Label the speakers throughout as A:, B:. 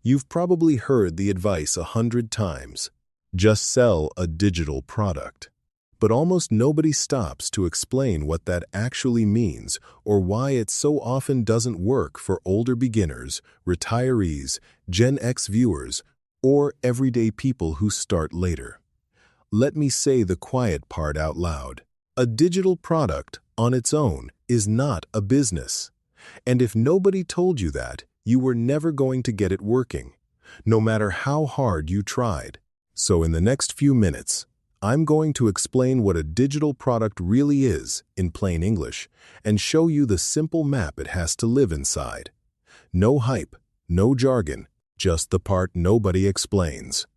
A: You've probably heard the advice 100 times. Just sell a digital product. But almost nobody stops to explain what that actually means or why it so often doesn't work for older beginners, retirees, Gen X viewers, or everyday people who start later. Let me say the quiet part out loud. A digital product, on its own, is not a business. And if nobody told you that, you were never going to get it working, no matter how hard you tried. So in the next few minutes, I'm going to explain what a digital product really is in plain English and show you the simple map it has to live inside. No hype, no jargon, just the part nobody explains.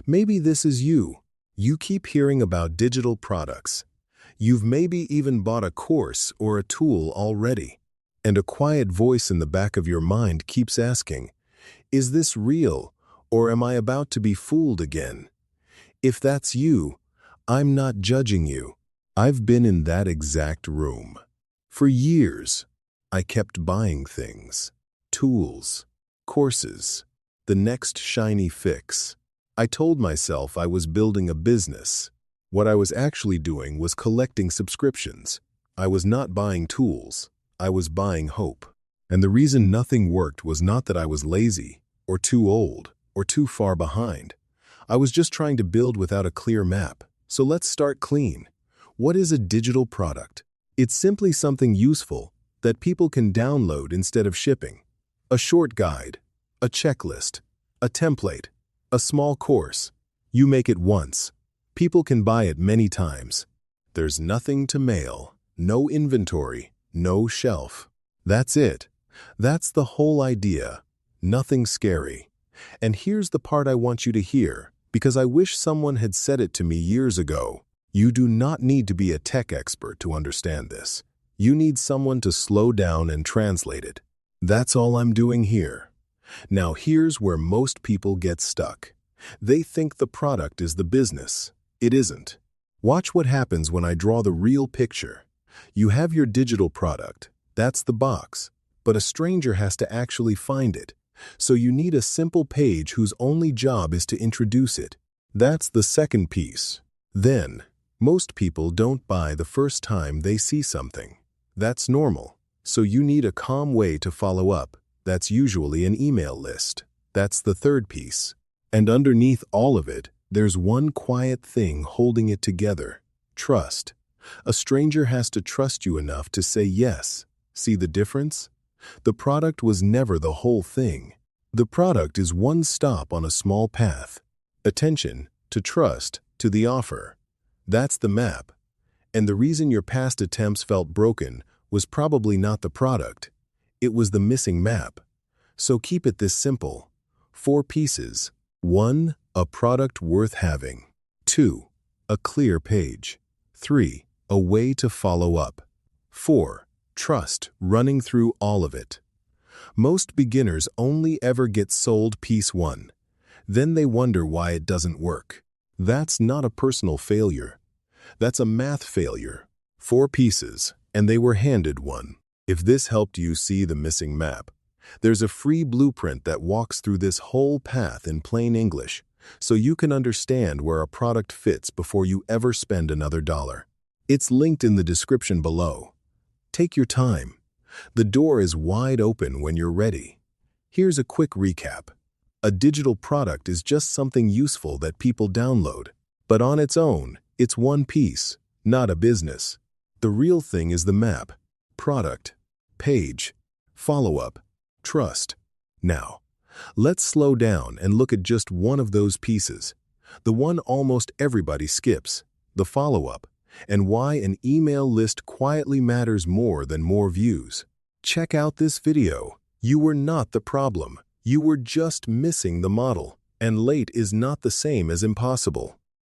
A: Maybe this is you. You keep hearing about digital products. You've maybe even bought a course or a tool already. And a quiet voice in the back of your mind keeps asking, is this real, or am I about to be fooled again? If that's you, I'm not judging you. I've been in that exact room. For years, I kept buying things, tools, courses, the next shiny fix. I told myself I was building a business. What I was actually doing was collecting subscriptions. I was not buying tools. I was buying hope. And the reason nothing worked was not that I was lazy, or too old, or too far behind. I was just trying to build without a clear map. So let's start clean. What is a digital product? It's simply something useful that people can download instead of shipping. A short guide, a checklist, a template, a small course. You make it once. People can buy it many times. There's nothing to mail, no inventory, no shelf. That's it. That's the whole idea. Nothing scary. And here's the part I want you to hear, because I wish someone had said it to me years ago. You do not need to be a tech expert to understand this. You need someone to slow down and translate it. That's all I'm doing here. Now here's where most people get stuck. They think the product is the business. It isn't. Watch what happens when I draw the real picture. You have your digital product. That's the box. But a stranger has to actually find it. So you need a simple page whose only job is to introduce it. That's the second piece. Then, most people don't buy the first time they see something. That's normal. So you need a calm way to follow up. That's usually an email list. That's the third piece. And underneath all of it, there's one quiet thing holding it together: trust. A stranger has to trust you enough to say yes. See the difference? The product was never the whole thing. The product is one stop on a small path. Attention, to trust, to the offer. That's the map. And the reason your past attempts felt broken was probably not the product. It was the missing map. So keep it this simple. 4 pieces. 1. A product worth having. 2. A clear page. 3. A way to follow up. 4. Trust running through all of it. Most beginners only ever get sold piece 1. Then they wonder why it doesn't work. That's not a personal failure. That's a math failure. 4 pieces, and they were handed 1. If this helped you see the missing map, there's a free blueprint that walks through this whole path in plain English, so you can understand where a product fits before you ever spend another dollar. It's linked in the description below. Take your time. The door is wide open when you're ready. Here's a quick recap. A digital product is just something useful that people download. But on its own, it's one piece, not a business. The real thing is the map, product, page, follow-up, trust. Now, let's slow down and look at just one of those pieces. The one almost everybody skips, the follow-up, and why an email list quietly matters more than more views. Check out this video. You were not the problem. You were just missing the model. And late is not the same as impossible.